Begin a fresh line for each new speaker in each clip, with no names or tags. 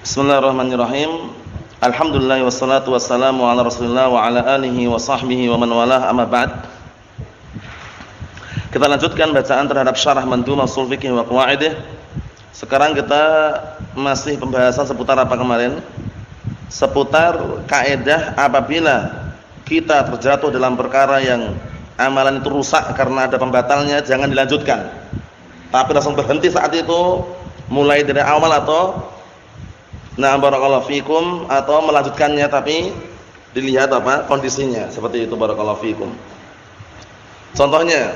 Bismillahirrahmanirrahim. Alhamdulillah wassalatu wassalamu ala Rasulillah wa ala alihi wa sahbihi wa man walah, amma ba'd. Kita lanjutkan bacaan terhadap syarah Mandhumah Ushul Fiqh wa Qawaidih. Sekarang kita masih pembahasan seputar apa kemarin? Seputar kaidah apabila kita terjatuh dalam perkara yang amalan itu rusak karena ada pembatalnya, jangan dilanjutkan. Tapi langsung berhenti saat itu, mulai dari awal atau barakallahu fikum, atau melanjutkannya tapi dilihat apa kondisinya. Seperti itu, barakallahu fikum. Contohnya,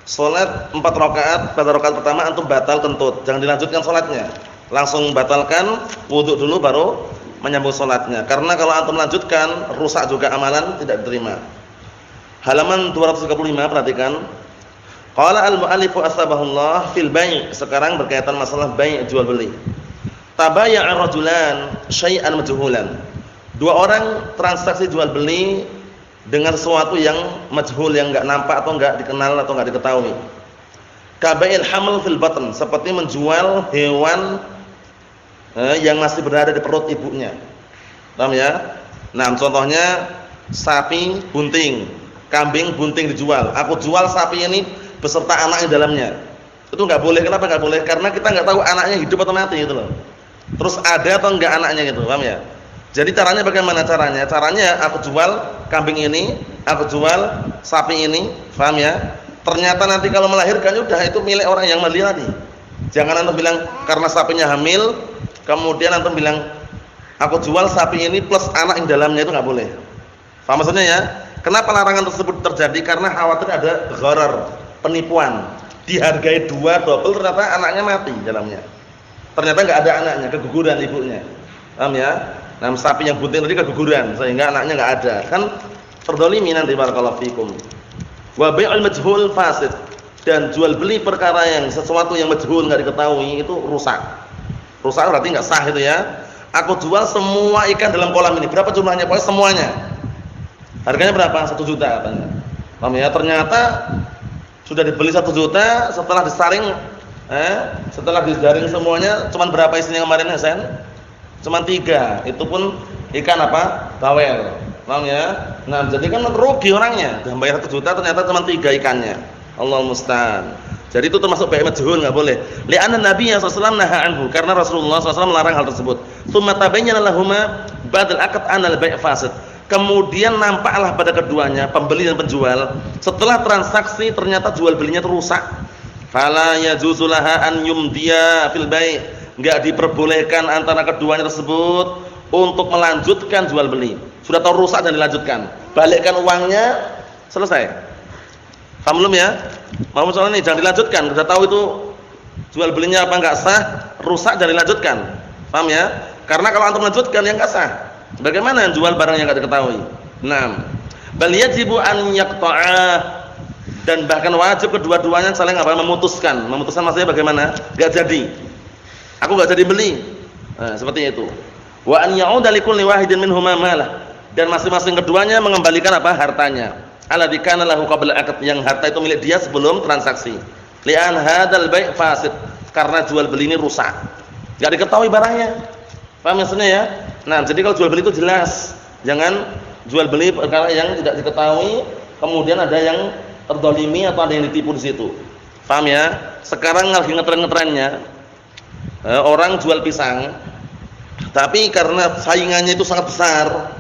salat 4 rakaat, pada rakaat pertama antum batal kentut, jangan dilanjutkan salatnya. Langsung batalkan, wudu dulu baru menyambung salatnya. Karena kalau antum lanjutkan, rusak juga amalan, tidak diterima. Halaman 235, perhatikan. Qala al-mu'allifu asbahullah fil bai'. Sekarang berkaitan masalah bai' jual beli. Tabaya'a rajulan syai'an majhulan. Dua orang transaksi jual beli dengan sesuatu yang majhul, yang enggak nampak atau enggak dikenal atau enggak diketahui. Kabai'il haml fil batn, seperti menjual hewan yang masih berada di perut ibunya. Paham ya? Nah, contohnya sapi bunting, kambing bunting dijual. Aku jual sapi ini beserta anak di dalamnya. Itu enggak boleh. Kenapa enggak boleh? Karena kita enggak tahu anaknya hidup atau mati gitu loh. Terus ada atau enggak anaknya gitu, paham ya? Jadi caranya bagaimana caranya? Caranya aku jual kambing ini, aku jual sapi ini, paham ya? Ternyata nanti kalau melahirkan udah itu milik orang yang beli tadi. Jangan antum bilang karena sapinya hamil, kemudian antum bilang aku jual sapi ini plus anak yang dalamnya, itu enggak boleh. Paham maksudnya ya? Kenapa larangan tersebut terjadi? Karena khawatir ada gharar, penipuan. Dihargai 2 double, ternyata anaknya mati dalamnya. Ternyata enggak ada anaknya, keguguran ibunya. Paham ya? Nah, sapi yang bunting tadi keguguran sehingga anaknya enggak ada. Kan terdolimi nanti, barakallahu fikum. Wa bai'ul majhul fasid. Dan jual beli perkara yang sesuatu yang majhul enggak diketahui itu rusak. Rusak berarti enggak sah itu ya. Aku jual semua ikan dalam kolam ini. Berapa jumlahnya? Pokoknya semuanya. Harganya berapa? 1 juta katanya. Paham ya? Ternyata sudah dibeli 1 juta, setelah disaring setelah dijaring semuanya cuman berapa isinya kemarin, Hasan? Cuman 3. Itu pun ikan apa? Bawel. Paham ya? Nah, jadi kan rugi orangnya. Udah bayar 1 juta ternyata cuma 3 ikannya. Allahul musta'an. Jadi itu termasuk bai' majhul, enggak boleh. Li'anna Nabi sallallahu alaihi wasallam naha anhu, karena Rasulullah SAW melarang hal tersebut. Tsumma tabayyana lahumā ba'dal 'aqd 'anal bai' fasid. Kemudian nampaklah pada keduanya, pembeli dan penjual, setelah transaksi ternyata jual belinya itu rusak. Fala yajuzu laha an yumdiya fil bai'. Enggak diperbolehkan antara keduanya tersebut untuk melanjutkan jual beli. Sudah tahu rusak dan dilanjutkan. Balikkan uangnya, selesai. Paham belum ya? Mau soal ini jangan dilanjutkan. Sudah tahu itu jual belinya apa enggak sah, rusak dan dilanjutkan. Paham ya? Karena kalau antum melanjutkan yang enggak sah. Bagaimana jual barang yang enggak diketahui? Naam. Bal yajibu an yaqta'ah. Dan bahkan wajib kedua-duanya saling apa? Memutuskan. Memutuskan maksudnya bagaimana? Enggak jadi. Aku enggak jadi beli. Nah, seperti itu. Wa an ya'uda likulli wahidin minhuma malah. Dan masing-masing keduanya mengembalikan apa? Hartanya. Alladzi kana lahu qabla aqd, yang harta itu milik dia sebelum transaksi. Li'an hadzal bai' fasid, karena jual beli ini rusak. Enggak diketahui barangnya. Paham maksudnya ya? Nah, jadi kalau jual beli itu jelas. Jangan jual beli perkara yang tidak diketahui, kemudian ada yang terdolimi atau ada yang ditipu di situ. Paham ya? Sekarang lagi ngetren-ngetrennya orang jual pisang, tapi karena saingannya itu sangat besar,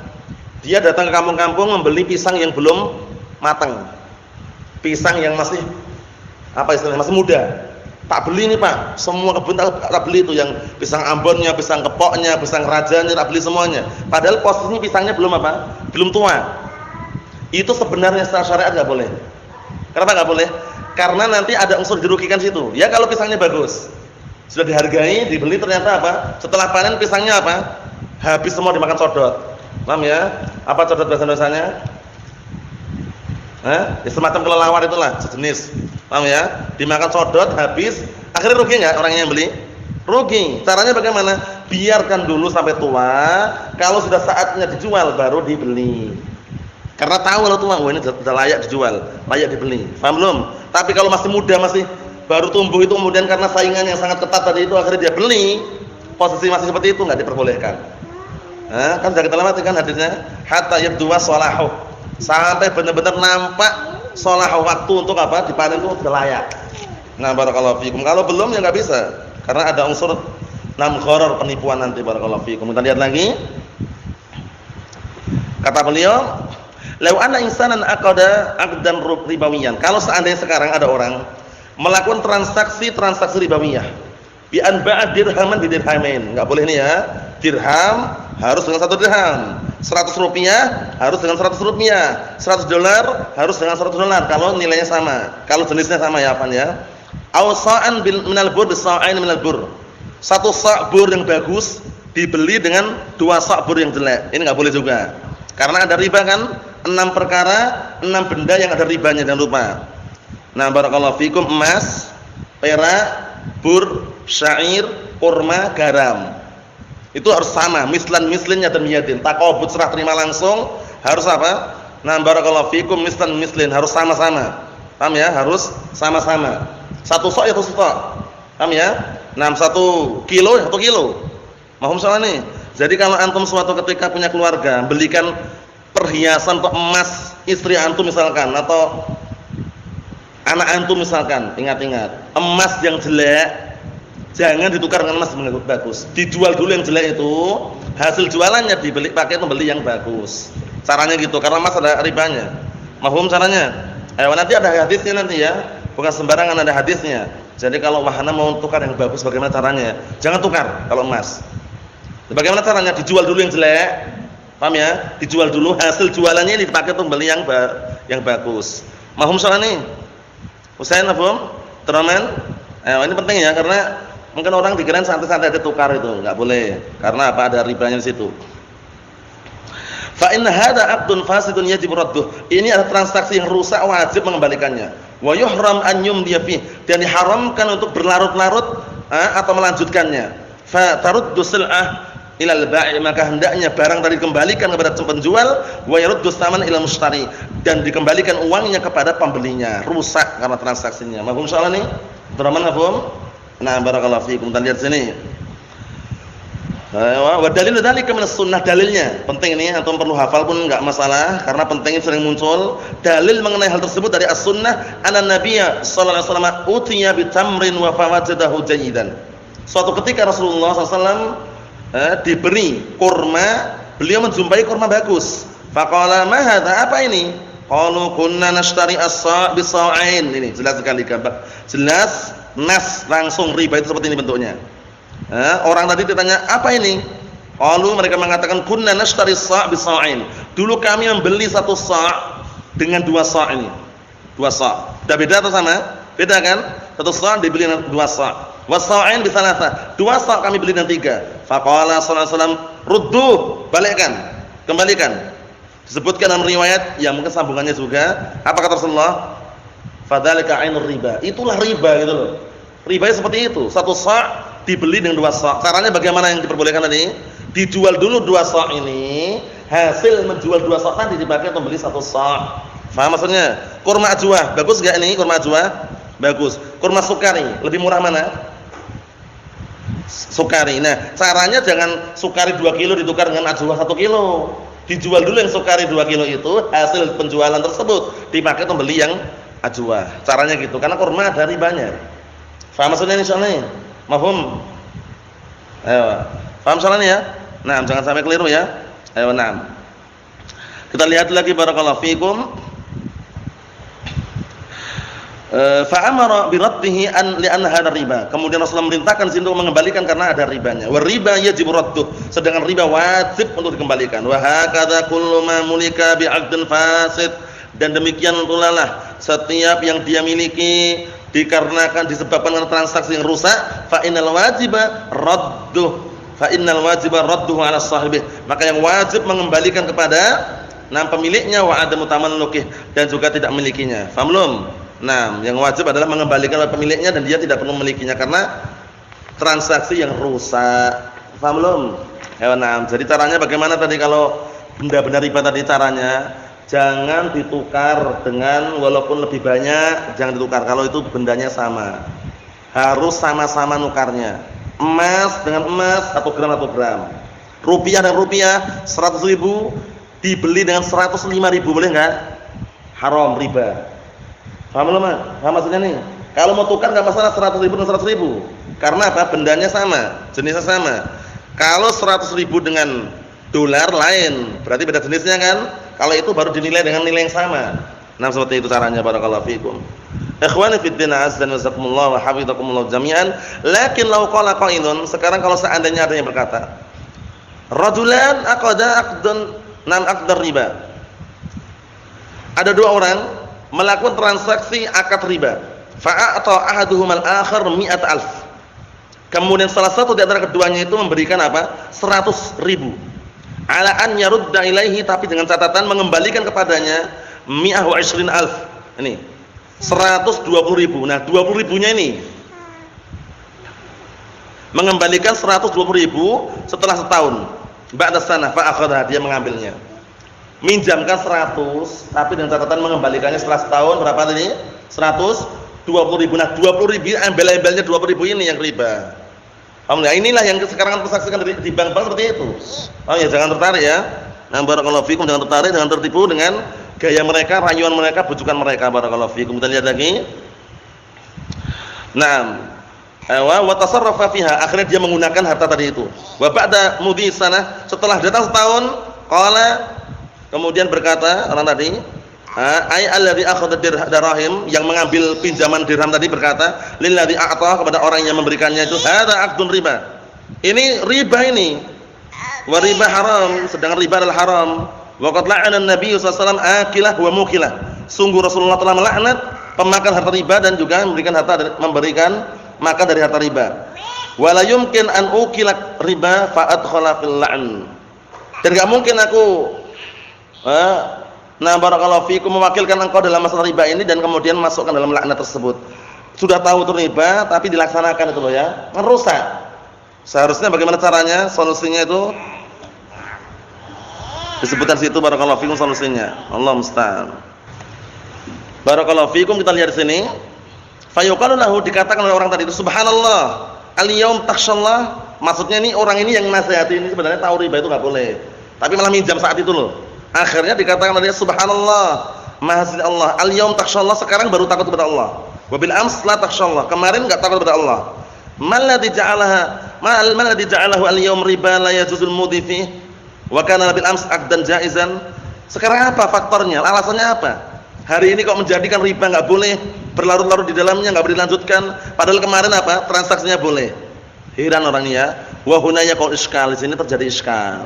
dia datang ke kampung-kampung membeli pisang yang belum matang, pisang yang masih apa istilahnya, masih muda. Tak beli nih Pak, semua kebun tak beli itu, yang pisang Ambonnya, pisang Kepoknya, pisang Rajanya, tak beli semuanya. Padahal posisinya pisangnya belum apa? Belum tua. Itu sebenarnya secara syariat nggak boleh. Kenapa nggak boleh? Karena nanti ada unsur dirugikan situ. Ya kalau pisangnya bagus, sudah dihargai, dibeli, ternyata apa? Setelah panen pisangnya apa? Habis semua dimakan codot. Paham ya? Apa codot bahasa-bahasanya? Ya, semacam kelelawar itulah, sejenis. Paham ya? Dimakan codot, habis, akhirnya rugi enggak orang yang beli? Rugi. Caranya bagaimana? Biarkan dulu sampai tua, kalau sudah saatnya dijual baru dibeli. Karena tahu kalau tua, ini sudah layak dijual, layak dibeli. Paham belum? Tapi kalau masih muda, masih baru tumbuh itu, kemudian karena saingan yang sangat ketat tadi itu akhirnya dia beli, posisi masih seperti itu enggak diperbolehkan. Kan sudah kita lewati kan hadisnya, hatta yabdu salahu. Sampai benar-benar nampak salahu, waktu untuk apa? Dipanen itu sudah layak. Nah, barakallahu fikum. Kalau belum ya enggak bisa. Karena ada unsur gharar, penipuan nanti, barakallahu fikum. Kita lihat lagi. Kata beliau, "Lau anna insanan aqada aqdan ribawiyan." Kalau seandainya sekarang ada orang melakukan transaksi ribawiyah, bi an ba'a dirhaman bi dirhamain. Enggak boleh ini ya. Dirham harus dengan 1 dirham. 100 rupiah harus dengan 100 rupiah. 100 dolar harus dengan 100 dolar kalau nilainya sama. Kalau jenisnya sama ya, Pan ya. Aw sa'an minal bur sa'ain minal bur. 1 sa' bur yang bagus dibeli dengan 2 sa' bur yang jelek. Ini enggak boleh juga. Karena ada riba kan? 6 perkara, 6 benda yang ada ribanya, jangan lupa. Nah, barakallahu fikum, emas, perak, bur, syair, kurma, garam. Itu harus sama, mislinnya dan miyadin. Taqabud, serah terima langsung, harus apa? Nah, barakallahu fikum, mislin harus sama-sama. Paham ya? Harus sama-sama. 1 sok ya 1 sok. Paham ya? Nah, 1 kilo ya 1 kilo. Mahum salah nih. Jadi kalau antum suatu ketika punya keluarga, belikan perhiasan atau emas istri antum misalkan, atau anak antum misalkan, ingat-ingat, emas yang jelek jangan ditukar dengan emas yang bagus. Dijual dulu yang jelek itu, hasil jualannya dibeli pakai itu, beli yang bagus. Caranya gitu, karena emas ada ribanya. Mahum caranya? Nanti ada hadisnya nanti ya. Bukan sembarangan, ada hadisnya. Jadi kalau wahana mau tukar yang bagus, bagaimana caranya? Jangan tukar kalau emas. Bagaimana caranya? Dijual dulu yang jelek, paham ya? Dijual dulu, hasil jualannya dipakai untuk beli yang bagus. Mahum soal ini, Husain, Mahum, Teraman. Ini penting ya, karena mungkin orang dikirain santai-santai ditukar itu, nggak boleh. Karena apa? Ada ribanya di situ. Fa inna hadza aqdun fasidun yajib radduh. Ini adalah transaksi yang rusak, wajib mengembalikannya. Wa yuhram an yumdiya fih, dan diharamkan untuk berlarut-larut atau melanjutkannya. Fa taruddu sil'ah ilal bai', maka hendaknya barang tadi dikembalikan kepada penjual, wa yaruddu tsaman ilal mushtari, dan dikembalikan uangnya kepada pembelinya. Rusak karena transaksinya. Mafhum soal ini? Baraman mafhum? Nah, barakallahu fiikum. Kita lihat sini. Wa dalil dzalika min sunnah, dalilnya. Penting ini antum perlu hafal pun enggak masalah karena pentingnya sering muncul dalil mengenai hal tersebut dari as-sunnah. Anna Nabiyya sallallahu alaihi wasallam utiya bi tamrin wa fawajadahu jayyidan. Suatu ketika Rasulullah SAW diberi kurma, beliau menjumpai kurma bagus. Faqala ma hadza, apa ini? Qalu kunna nashtari as-sa' bis-sa'ain. Ini jelas sekali gambar. Jelas nas langsung riba itu seperti ini bentuknya. Orang tadi ditanya, apa ini? Qalu, mereka mengatakan kunna nashtari as-sa' bis-sa'ain. Dulu kami membeli 1 sa' dengan 2 sa' ini. 2 sa'. Sudah beda atau sama? Beda kan? 1 sa' dibeli dengan 2 sa'. Was-sa'ain bi thalatha. 2 sa' kami beli dengan 3. Faqala sallallahu alaihi wasallam, "Ruddu," balikkan, kembalikan. Disebutkan dalam riwayat yang mungkin sambungannya juga, apa kata Rasulullah? Fadzalika 'ainur riba. Itulah riba gitu loh. Riba seperti itu. 1 sa' dibeli dengan 2 sa'. Caranya bagaimana yang diperbolehkan tadi? Dijual dulu 2 sa' ini, hasil menjual 2 sa' tadi dipakai untuk beli 1 sa'. Paham maksudnya? Kurma ajwa, bagus enggak ini kurma ajwa? Bagus. Kurma sukari, lebih murah mana? Sukari. Nah, caranya jangan sukari 2 kilo ditukar dengan ajwa 1 kilo. Dijual dulu yang sukari 2 kilo itu, hasil penjualan tersebut dipakai untuk beli yang ajwa. Caranya gitu, karena kurma ada ribanya. Paham maksudnya insyaallah? Mafhum? Ayo. Paham soalnya ya? Nah, jangan sampai keliru ya. Ayo, nah. Kita lihat lagi, barakallahu fikum. Fa'amara bi raddihi an li'anna hadha riba. Kemudian Rasulullah memerintahkan untuk mengembalikan karena ada ribanya. Wa riba yajib radduh, sedangkan riba wajib untuk dikembalikan. Wa hakadha kullu ma mulika bi 'aqdin fasid, dan demikian pula lah setiap yang dia miliki dikarenakan disebabkan karena transaksi yang rusak, fa innal wajiba radduh, fa innal wajiba radduhu 'ala sahibih, maka yang wajib mengembalikan kepada pemiliknya, wa adamu tamallukih, dan juga tidak memilikinya. Paham belum? Nah, yang wajib adalah mengembalikan kepada pemiliknya dan dia tidak perlu memilikinya karena transaksi yang rusak. Paham belum? Nah, jadi caranya bagaimana tadi kalau benda-benda riba tadi caranya? Jangan ditukar dengan, walaupun lebih banyak, jangan ditukar kalau itu bendanya sama. Harus sama-sama nukarnya. Emas dengan emas, 1 gram 1 gram. Rupiah dengan rupiah, 100.000 dibeli dengan 105.000, boleh enggak? Haram, riba. Paham belum, Mas? Paham maksudnya nih? Kalau mau tukar enggak masalah 100.000 dengan 100.000. Karena apa? Bendanya sama, jenisnya sama. Kalau 100.000 dengan dolar lain, berarti beda jenisnya kan? Kalau itu baru dinilai dengan nilai yang sama. Nah, seperti itu caranya, barakallahu fikum. Ikhwani fid din, azza wa jazakumullah wa hafizakumullah jami'an. Lakin law qala qailun, sekarang kalau seandainya ada yang berkata, rajulan aqada aqdan nam aqdar riba. Ada dua orang melakukan transaksi akad riba. Fa'ata ahaduhumal akhar 100.000. Kemudian salah satu di antara keduanya itu memberikan apa? 100.000. Ala an yarudda ilaihi, tapi dengan catatan mengembalikan kepadanya 120.000. Ini 120.000. Nah, 20.000-nya ini mengembalikan 120.000 setelah setahun. Ba'da sanah fa akhadha, dia mengambilnya. Minjamkan 100, tapi dengan catatan mengembalikannya setelah setahun berapa tadi? 120.000. Nah, 20.000 embel-embelnya 20.000 ini yang riba. Paham ya? Inilah yang sekarang tersaksikan di bank-bank seperti itu. Paham ya? Jangan tertarik ya. Nah, barakallahu fikum, jangan tertarik, jangan tertipu dengan gaya mereka, rayuan mereka, bujukan mereka. Barakallahu fikum. Kita lihat lagi. Naam. Wa tasarrafa fiha, akhirnya dia menggunakan harta tadi itu. Wa ba'da mudhi sanah, setelah datang setahun, qala, kemudian berkata orang tadi, ai alladzi akhadha dirham, yang mengambil pinjaman dirham tadi berkata, lilladzi a'ta, kepada orang yang memberikannya itu, hadza aqdun riba. Ini riba ini. Wa riba haram, sedangkan riba adalah haram. Wa qad la'ana an-nabiy sallallahu alaihi wasallam akilah wa mukilah. Sungguh Rasulullah telah melaknat pemakan harta riba dan juga memberikan makan dari harta riba. Wala yumkin an ukila riba fa adkhala fil la'n. Dan enggak mungkin aku barakallahu fikum mewakilkan engkau dalam masalah riba ini dan kemudian masukkan dalam laknat tersebut. Sudah tahu itu riba tapi dilaksanakan itu loh ya, merusak. Seharusnya bagaimana caranya? Solusinya itu disebutkan situ, barakallahu fikum, solusinya. Allah musta'an. Barakallahu fikum, kita lihat di sini. Fayuqalu lahu, dikatakan oleh orang tadi itu, subhanallah, al-yaum takhshallah. Maksudnya ini orang ini yang nasihati ini sebenarnya tahu riba itu enggak boleh, tapi malah minjam saat itu loh. Akhirnya dikatakan oleh dia, subhanallah, maha suci Allah, al-yaum takhshallah, sekarang baru takut kepada Allah. Wa bil ams la takhshallah, kemarin enggak takut kepada Allah. Mal ladzi ja'alahu al-yaum riba la yajuzul mudhi fi wa kana bil ams aqdan jaizan. Sekarang apa faktornya? Alasannya apa? Hari ini kok menjadikan riba enggak boleh, berlarut-larut di dalamnya, enggak boleh dilanjutkan, padahal kemarin apa? Transaksinya boleh. Heran orang ini ya. Wa hunaya qaul iskal, di sini terjadi iskal.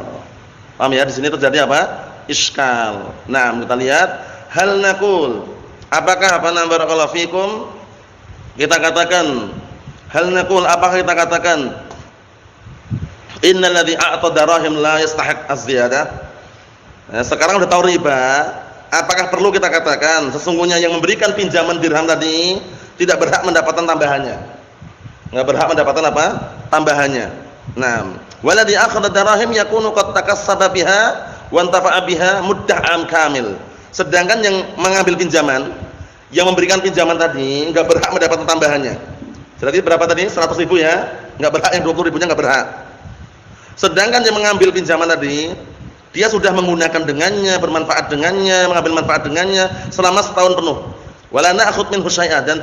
Paham ya? Di sini terjadi apa? Iskal. Nah, kita lihat, hal naqul, apakah barakallahu fikum, kita katakan, hal naqul, apakah kita katakan, innal ladzi a'ta darahim la yastahiq az-ziyadah. Nah, sekarang udah tahu riba, apakah perlu kita katakan sesungguhnya yang memberikan pinjaman dirham tadi tidak berhak mendapatkan tambahannya? Enggak berhak mendapatkan apa? Tambahannya. Nah, waladhi akhadha darahim yakunu qad takassaba biha wa intafa'a biha muddah am kamil. Sedangkan yang mengambil pinjaman, yang memberikan pinjaman tadi enggak berhak mendapatkan tambahannya. Berarti berapa tadi? 100.000 ya? Enggak berhak, yang 20.000-nya enggak berhak. Sedangkan yang mengambil pinjaman tadi, dia sudah menggunakan dengannya, bermanfaat dengannya, mengambil manfaat dengannya selama setahun penuh. Wala na'khudh minhu syai'an, dan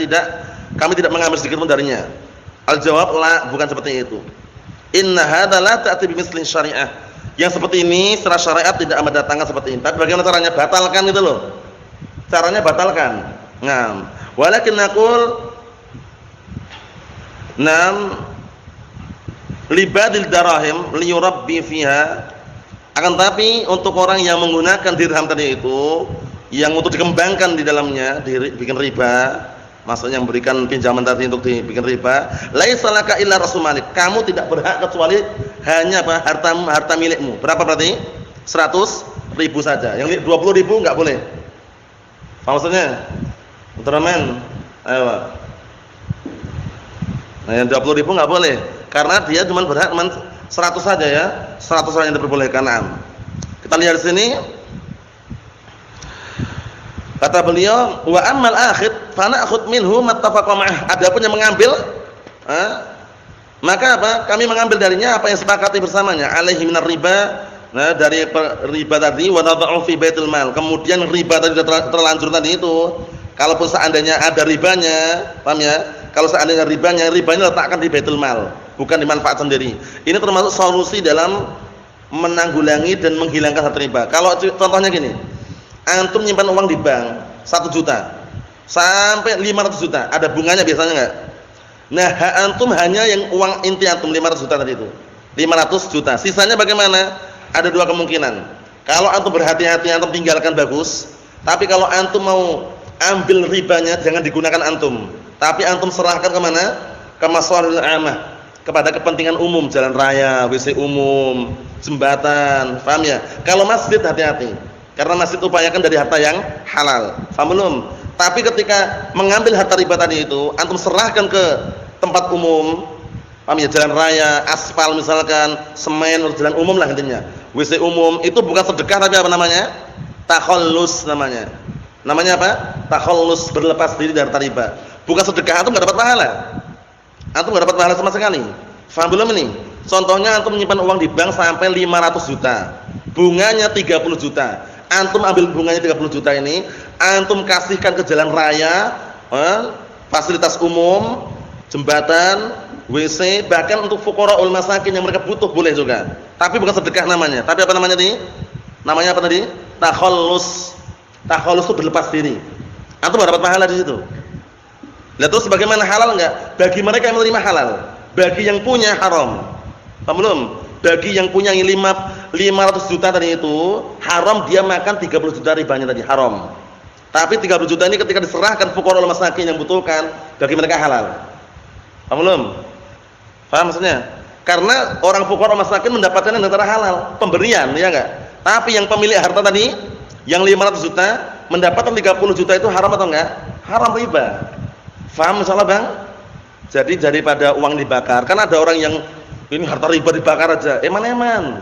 kami tidak mengambil sedikit pun darinya. Al-jawab la, bukan seperti itu. Inna hadza la ta'ti bimithli syari'ah. Yang seperti ini secara syariat tidak mendatangkan seperti ini. Tapi bagaimana caranya? Batalkan itu loh. Caranya batalkan. Naam. Walakin naqul libadil darahim liyurabbi fiha. Akan tapi untuk orang yang menggunakan dirham tadi itu, yang untuk dikembangkan di dalamnya, dibikin riba, maksudnya yang memberikan pinjaman tadi untuk dibikin riba, laisa laka illa rasul malik, kamu tidak berhak kecuali hanya apa? Harta milikmu. Berapa berarti? 100.000 saja. Yang 20.000 enggak boleh. Apa maksudnya? Ultraman. Ayo. Nah, yang 20.000 enggak boleh karena dia cuma berhak 100 saja ya. 100 saja yang diperbolehkan. Kita lihat di sini. Kata beliau, wa ammal akhid fa na'khudh minhu mattafaqa ma'ah. Adapun yang mengambil Maka apa? Kami mengambil darinya apa yang sepakati bersamanya, alaihi minar riba. Nah, dari riba tadi wa nad'u fi baitul mal. Kemudian riba tadi terlanjur tadi itu, kalaupun seandainya ada ribanya, paham ya? Kalau seandainya ribanya letakkan di baitul mal, bukan di manfaat sendiri. Ini termasuk solusi dalam menanggulangi dan menghilangkan harta riba. Kalau contohnya gini, antum nyimpan uang di bank 1 juta sampai 500 juta, ada bunganya biasanya enggak? Nah, hak antum hanya yang uang inti antum 500 juta tadi itu. 500 juta. Sisanya bagaimana? Ada 2 kemungkinan. Kalau antum berhati-hati antum tinggalkan bagus. Tapi kalau antum mau ambil ribanya jangan digunakan antum. Tapi antum serahkan ke mana? Ke masalihul amah, kepada kepentingan umum, jalan raya, WC umum, jembatan. Paham ya? Kalau masjid hati-hati. Karena masjid upayakan dari harta yang halal. Paham belum? Tapi ketika mengambil harta riba tadi itu, antum serahkan ke tempat umum, paham ya, jalan raya, aspal misalkan, semen, jalan umum lah intinya. WC umum itu bukan sedekah tapi apa namanya? Takhallus namanya. Namanya apa? Takhallus, berlepas diri dari harta riba. Bukan sedekah, antum enggak dapat pahala. Antum enggak dapat pahala sama sekali. Paham belum ini? Contohnya antum menyimpan uang di bank sampai 500 juta. Bunganya 30 juta. Antum ambil bunganya 30 juta ini, antum kasihkan ke jalan raya, fasilitas umum, jembatan, WC, bahkan untuk fuqaraul masakin yang mereka butuh boleh juga. Tapi bukan sedekah namanya. Tapi apa namanya tadi? Namanya apa tadi? Takhallus. Takhallus itu berlepas diri. Antum dapat pahala di situ. Lah terus bagaimana, halal enggak? Bagi mereka yang menerima halal, bagi yang punya haram. Paham belum? Bagi yang punya 500 juta tadi itu haram, dia makan 30 juta ribanya tadi, haram. Tapi 30 juta ini ketika diserahkan fuqaraul masakin yang butuhkan, bagi mereka halal. Paham belum? Paham maksudnya? Karena orang fuqaraul masakin mendapatkan yang antara halal, pemberian, ya enggak? Tapi yang pemilik harta tadi yang 500 juta mendapatkan 30 juta itu haram atau enggak? Haram, riba. Paham insyaallah, Bang? Jadi daripada uang dibakar, kan ada orang yang ini harta riba dibakar aja. Eman-eman.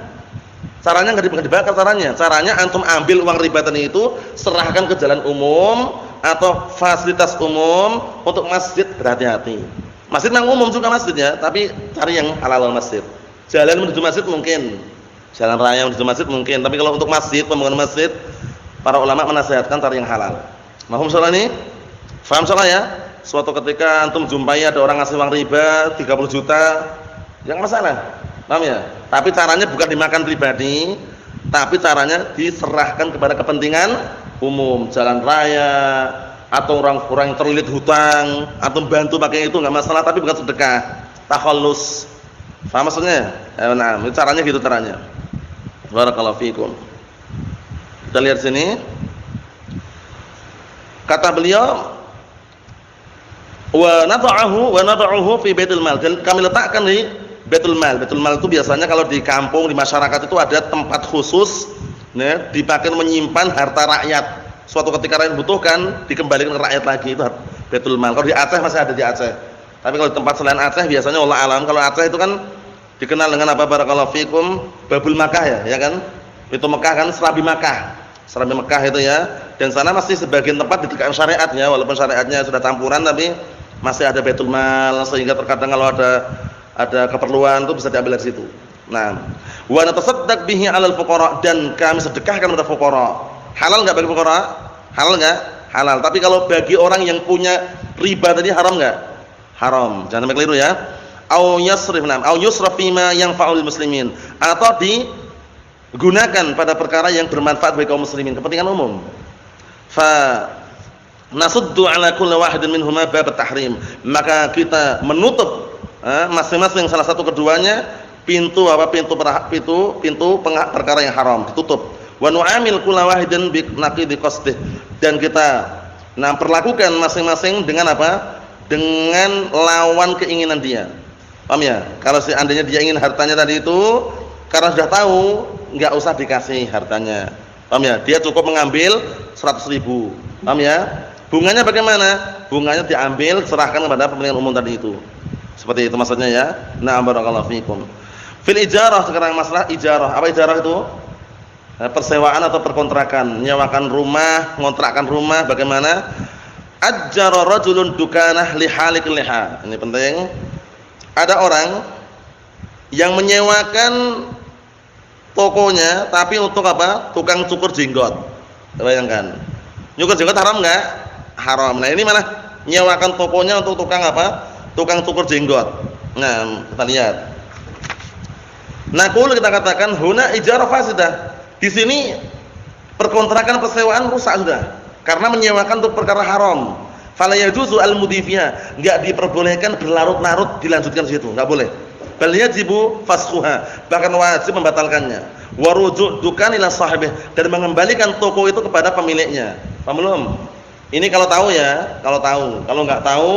Caranya enggak dibakar caranya. Caranya antum ambil uang riba tadi itu, serahkan ke jalan umum atau fasilitas umum. Untuk masjid berhati-hati. Masjid yang umum juga masjid ya, tapi cari yang halal masjid. Jalan menuju masjid mungkin, jalan raya menuju masjid mungkin, tapi kalau untuk masjid, pembangunan masjid, para ulama menasihatkan cari yang halal. Mahum soal ini? Faham soal ya? Suatu ketika antum jumpai ada orang ngasih uang riba 30 juta, yang masalah, paham ya? Tapi caranya bukan dimakan pribadi, tapi caranya diserahkan kepada kepentingan umum, jalan raya, atau orang-orang yang terlilit hutang, atau bantu pakai itu enggak masalah, tapi bukan sedekah, takhallus. Paham maksudnya? Nah, caranya gitu caranya. Barakallahu fikum. Kita lihat sini. Kata beliau, wa nad'uhu fi baitul mal. Dan kami letakkan di Baitul Mal. Baitul Mal itu biasanya kalau di kampung, di masyarakat itu ada tempat khusus ya, dipakai menyimpan harta rakyat. Suatu ketika rakyat butuhkan, dikembalikan ke rakyat lagi, itu Baitul Mal. Kalau di Aceh masih ada di Aceh. Tapi kalau di tempat selain Aceh biasanya wallah alam, kalau Aceh itu kan dikenal dengan apa, barakallahu fikum, Babul Makkah ya kan? Itu Mekah kan, Serabi Makkah. Serabi Mekah itu ya. Dan sana masih sebagian tempat ditegakkan syariatnya, walaupun syariatnya sudah campuran tapi masih ada Baitul Mal, sehingga terkadang kalau ada keperluan itu bisa diambil dari situ. Nah, wa natasaddaq bihi 'alal fuqara, dan kami sedekahkan kepada fuqara. Halal enggak bagi fuqara? Halal enggak? Halal. Tapi kalau bagi orang yang punya riba tadi haram enggak? Haram. Jangan sampai keliru ya. Au yasrifna, au yusraf fima yanfa'ul muslimin, atau digunakan pada perkara yang bermanfaat bagi kaum muslimin, kepentingan umum. Fa nasuddu 'ala kulli wahidin minhuma bab at-tahrim. Maka kita menutup masing-masing salah satu keduanya pintu perkara yang haram, ditutup. Wa nu'amil kulla wahidin bi naqidi qasdih, dan kita perlakukan masing-masing dengan apa? Dengan lawan keinginan dia. Paham ya? Kalau seandainya dia ingin hartanya tadi itu, karena sudah tahu, enggak usah dikasih hartanya. Paham ya? Dia cukup mengambil 100.000. Paham ya? Bunganya bagaimana? Bunganya diambil, serahkan kepada kepentingan umum tadi itu. Seperti itu maksudnya ya. Nah, barakallahu fikum. Fil ijarah, sekarang masalah ijarah. Apa ijarah itu? Persewaan atau perkontrakan, menyewakan rumah, mengontrakkan rumah, bagaimana? Ajjara rajulun dukanah li halikil liha. Ini penting. ada orang yang menyewakan tokonya tapi untuk apa? Tukang cukur jenggot. Bayangkan. Nyukur jenggot haram enggak? Haram. Nah, ini mana? Nyewakan tokonya untuk tukang apa? Tukang cukur jenggot. Nah, kita lihat. Naqul, kita katakan huna ijarah fasidah. Di sini perkontrakan persewaan rusak sudah. Karena menyewakan untuk perkara haram. Fala yajuzu al-mudhifiha, enggak diperbolehkan berlarut-larut dilanjutkan di situ, enggak boleh. Bal yajibu fasxuha, bahkan wajib membatalkannya. Wa ruju'dukan ila sahibih, dan mengembalikan toko itu kepada pemiliknya. Paham belum? Ini kalau tahu ya, kalau tahu. Kalau enggak tahu,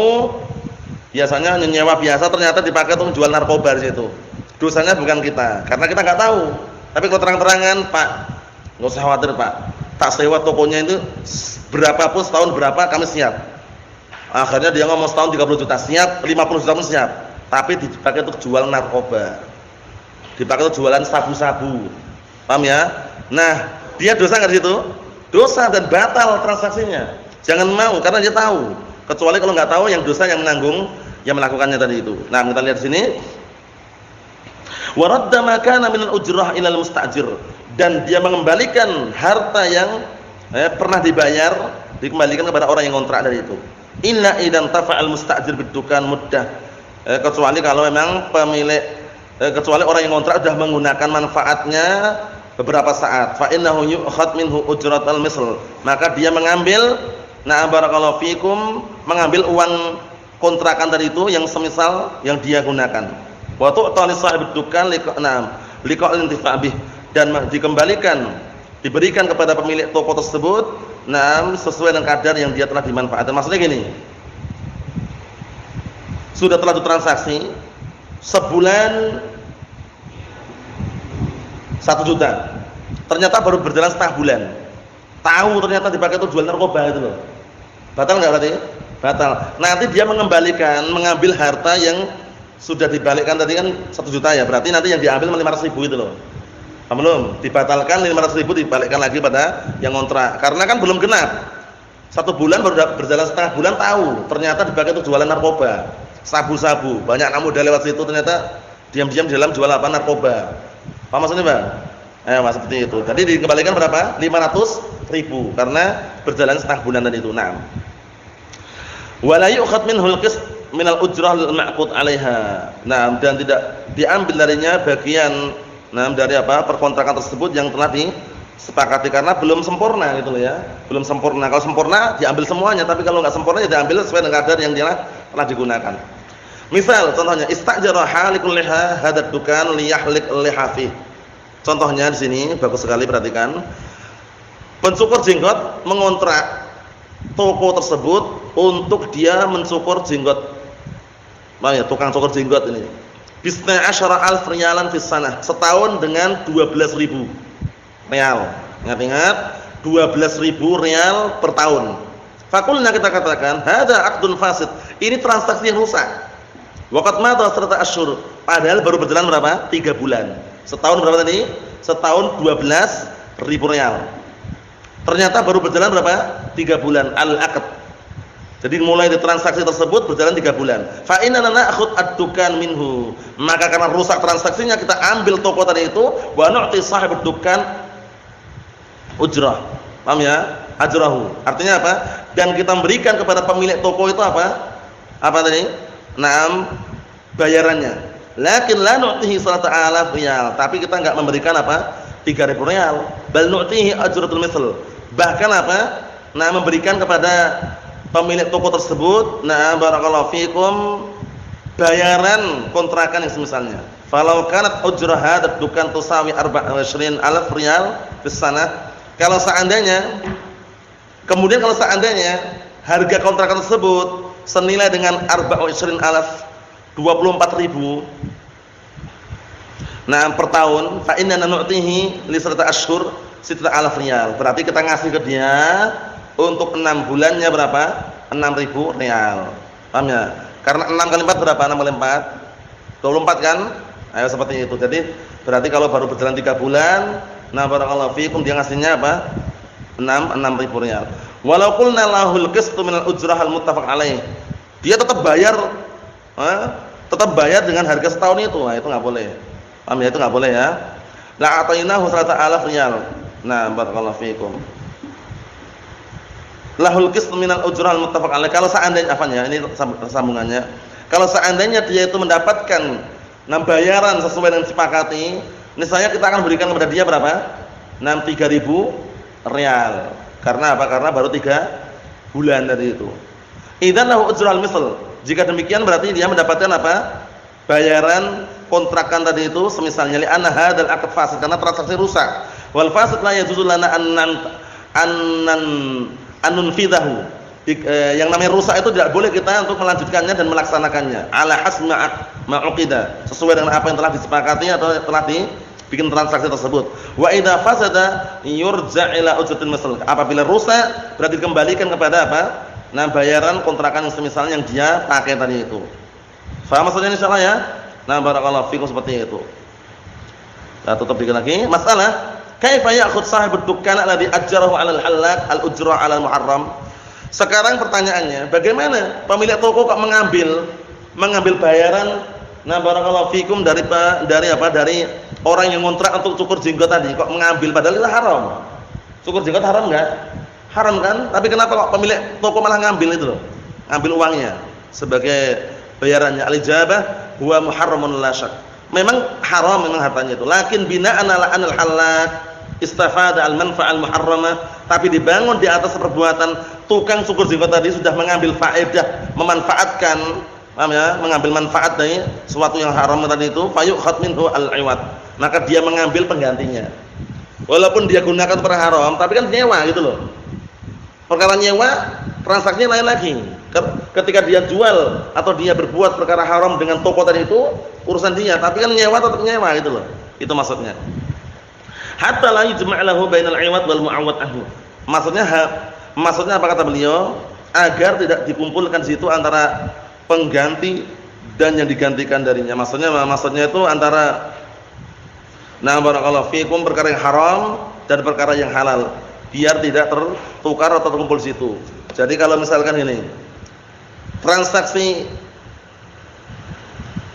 biasanya nyewa biasa ternyata dipakai untuk jual narkoba di situ. Dosanya bukan kita, karena kita enggak tahu. Tapi kalau terang-terangan, Pak, enggak usah khawatir, Pak. Tak sewa tokonya itu berapapun, setahun berapa kami siap. Akhirnya dia ngomong setahun 30 juta siap, 50 juta pun siap. Tapi dipakai untuk jual narkoba, dipakai untuk jualan sabu-sabu, paham ya? Nah, dia dosa nggak di situ? Dosa dan batal transaksinya. Jangan mau, karena dia tahu. Kecuali kalau nggak tahu, yang dosa yang menanggung, yang melakukannya tadi itu. Nah, kita lihat di sini. Waradda ma kana minal ujrah ilal mustajir, dan dia mengembalikan harta yang pernah dibayar, dikembalikan kepada orang yang kontrak dari itu. Illa idan tafa'al mustajir bidukan muddah. Kecuali kalau memang pemilik, kecuali orang yang kontrak sudah menggunakan manfaatnya beberapa saat. Fa innahu yu'khad minhu ujratal misl, maka dia mengambil, na barakallahu fikum, mengambil uang kontrakan tadi itu yang semisal yang dia gunakan. Wa tu'ta li sahibid dukan liqa'il intifa' bih, dan dikembalikan, diberikan kepada pemilik toko tersebut sesuai dengan kadar yang dia telah dimanfaatkan. Maksudnya gini, sudah terlanjur transaksi sebulan 1 juta, ternyata baru berjalan setengah bulan, tahu ternyata dipakai untuk jual narkoba itu loh. Batal nggak berarti? Batal. Nanti dia mengembalikan, mengambil harta yang sudah dibalikkan tadi kan 1 juta ya, berarti nanti yang diambil 500.000 itu loh. Paham belum? Dibatalkan 500.000, dibalikkan lagi pada yang kontrak, karena kan belum genap 1 bulan, baru berjalan setengah bulan, tahu ternyata dipakai untuk jualan narkoba, sabu-sabu. Banyak anak muda lewat situ ternyata diam-diam di dalam jual apa? Narkoba. Paham maksudnya, Bang? Mas, seperti itu. Tadi dikembalikan berapa? 500.000 karena berjalan setengah bulan tadi itu. Naam. Wala yu'khad minhul qist minal ujrah al-ma'qud 'alaiha. Naam, dan tidak diambil darinya bagian dari apa? Perkontrakan tersebut yang telah disepakati, karena belum sempurna gitu loh ya. Belum sempurna. Kalau sempurna diambil semuanya, tapi kalau enggak sempurna ya diambil sesuai dengan kadar yang dia telah digunakan. Misal contohnya istajara halikul liha hadad dukan liyahlik lihafi. Contohnya di sini bagus sekali, perhatikan. Pencukur jenggot mengontrak toko tersebut untuk dia mencukur jenggot. Ya, tukang cukur jenggot ini. Bisna asyara alf riyalan fis sanah, setahun dengan 12.000 rial. Ingat-ingat, 12.000 rial per tahun. Fakulna, kita katakan, hada aqdun fasid, ini transaksi yang rusak. Waqad madha 3 asyhur, padahal baru berjalan berapa? 3 bulan. Setahun berapa tadi? Setahun 12.000 rial. Ternyata baru berjalan berapa? 3 bulan al-aqd. Jadi mulai dari transaksi tersebut berjalan 3 bulan. Fa inna na'khud ad-dukan minhu, maka karena rusak transaksinya kita ambil toko tadi itu, wa nu'ti sahibud dukan ujrah. Paham ya? Ajrahu. Artinya apa? Dan kita berikan kepada pemilik toko itu apa? Apa tadi? Naam, bayarannya. Lakin la nu'tihi 100.000 rial, tapi kita enggak memberikan apa? 3.000 rial. Bal nu'tihi ajratul misl. Bahkan apa? Nah, memberikan kepada pemilik toko tersebut, nah barakallahu fikum, bayaran kontrakan yang semisalnya. Falau kanat ujrah hadad dukan tusawi 24.000 rial fis sanah. Kalau seandainya harga kontrakan tersebut senilai dengan 24.000, 24.000, nah per tahun, fa inna nu'tihi li 3 asyhur 6.000 rial. Berarti kita ngasih ke dia untuk 6 bulannya berapa? 6.000 rial. Paham ya? Karena 6 kali 4 berapa? 6 kali 4 24 kan? Ayo seperti itu. Jadi berarti kalau baru berjalan 3 bulan, nah barakallahu fikum, dia ngasihnya apa? 6.000 rial. Walau qulna lahul qistu minal ujrah al muttafaq alaih, dia tetap bayar tetap bayar dengan harga setahun itu. Nah, itu enggak boleh. Paham ya? Itu enggak boleh ya. La atainahu 100.000 riyal. Nah, barakallahu fikum. Lahul qism minal ujrah al-muttafaq alaih. Kalau seandainya apanya? Ini sambungannya. Kalau seandainya dia itu mendapatkan bayaran sesuai dengan disepakati, misalnya kita akan berikan kepada dia berapa? 3.000 riyal. Karena apa? Karena baru 3 bulan dari itu. Idzan lahu ujrul misl. Jika demikian berarti dia mendapatkan apa? Bayaran kontrakan tadi itu semisalnya li anna hadzal aqd fasid, karena transaksi rusak. Wal fasid la yajuzu lana an nunfidahu. Yang namanya rusak itu tidak boleh kita untuk melanjutkannya dan melaksanakannya ala hasma ma'uqida, sesuai dengan apa yang telah disepakati atau telah dibikin transaksi tersebut. Wa idza fasada yurja' ila ujratil misl. Apabila rusak berarti dikembalikan kepada apa? Bayaran kontrakan yang semisal yang dia pakai tadi itu. Faham maksudnya insyaallah ya? Barakallahu fikum, seperti itu. Nah, tutup dikit lagi. Masalah kaifa ya'khudh sahibud dukkan alladhi ajjarahu 'ala al-halak al-ujra 'ala al-muharram. Sekarang pertanyaannya, bagaimana pemilik toko kok mengambil bayaran barakallahu fikum dari apa? Dari orang yang ngontrak untuk cukur jenggot tadi, kok mengambil padahal itu haram. Cukur jenggot haram enggak? Haram kan? Tapi kenapa kok pemilik toko malah ngambil itu loh? Ngambil uangnya sebagai bayarannya. Al-ijabah huwa muharramun la syak. Memang haram memang hartanya itu. Lakin bina'an 'ala anil halak istafada al-manfa'al muharramah, tapi dibangun di atas perbuatan tukang cukur jenggot tadi sudah mengambil faedah, memanfaatkan, paham ya? Mengambil manfaat dari sesuatu yang haram tadi itu, fayukhad minhu al-iwad. Maka dia mengambil penggantinya. Walaupun dia gunakan untuk haram, tapi kan nyewa gitu loh. Perkara nyewa, transaksinya lain lagi. Ketika dia jual atau dia berbuat perkara haram dengan toko tadi itu, urusan dia, tapi kan nyewa tetap nyewa gitu loh. Itu maksudnya. Hatta la yujma' lahu bainal 'iwad wal mu'awwad anhu. Maksudnya apa kata beliau? Agar tidak dikumpulkan di situ antara pengganti dan yang digantikan darinya. Maksudnya itu antara barakallahu fikum perkara yang haram dan perkara yang halal, biar tidak tertukar atau terkumpul di situ. Jadi kalau misalkan ini transaksi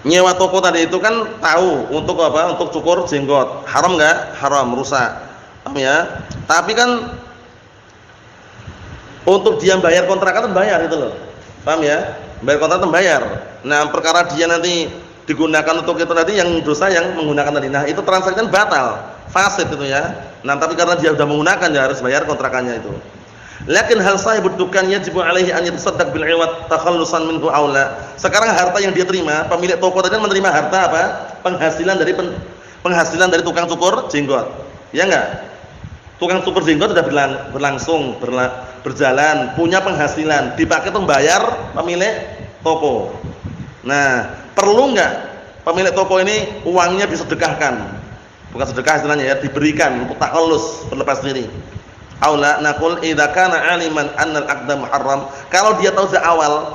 nyewa toko tadi itu kan tahu untuk apa? Untuk cukur jenggot. Haram enggak? Haram, rusak. Paham ya? Tapi kan untuk dia bayar kontrakan bayar itu loh. Paham ya? Bayar kontrakan bayar. Nah, perkara dia nanti digunakan untuk itu tadi yang dosa yang menggunakan tadi. Nah, itu transaksi batal, fasid itu ya. Nah, tapi karena dia sudah menggunakan dia harus bayar kontrakannya itu. Lakin hal sahibud dukan yajibu alaihi an yatasaddaq bil 'iwad takhallusan minhu aula. Sekarang harta yang dia terima, pemilik toko tadi menerima harta apa? Penghasilan dari tukang cukur jenggot. Ya enggak? Tukang cukur jenggot sudah berlangsung berjalan, punya penghasilan, dipakai untuk bayar pemilik toko. Nah, perlu enggak pemilik toko ini uangnya disedekahkan? Bukan sedekah istilahnya ya, diberikan untuk takhallus, berlepas diri. Aula naqul idza kana 'aliman anna al-'aqda muharram. Kalau dia tahu sejak awal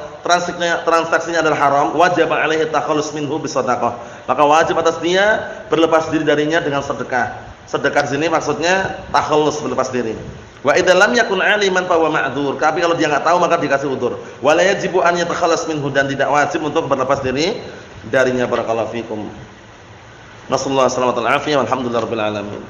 transaksinya adalah haram, wajib alaihi takhallus minhu bisadaqah. Maka wajib atas dia berlepas diri darinya dengan sedekah. Sedekah di sini maksudnya takhallus, berlepas diri. Wa idza lam yakun 'aliman fa huwa ma'dzur. Tapi kalau dia enggak tahu maka dikasih udzur. Wa la yajibu an yatakhallas minhu, dan tidak wajib untuk berlepas diri darinya. Barakallahu fikum. Nasallahu alaihi wasallam. Alhamdulillahirabbil alamin.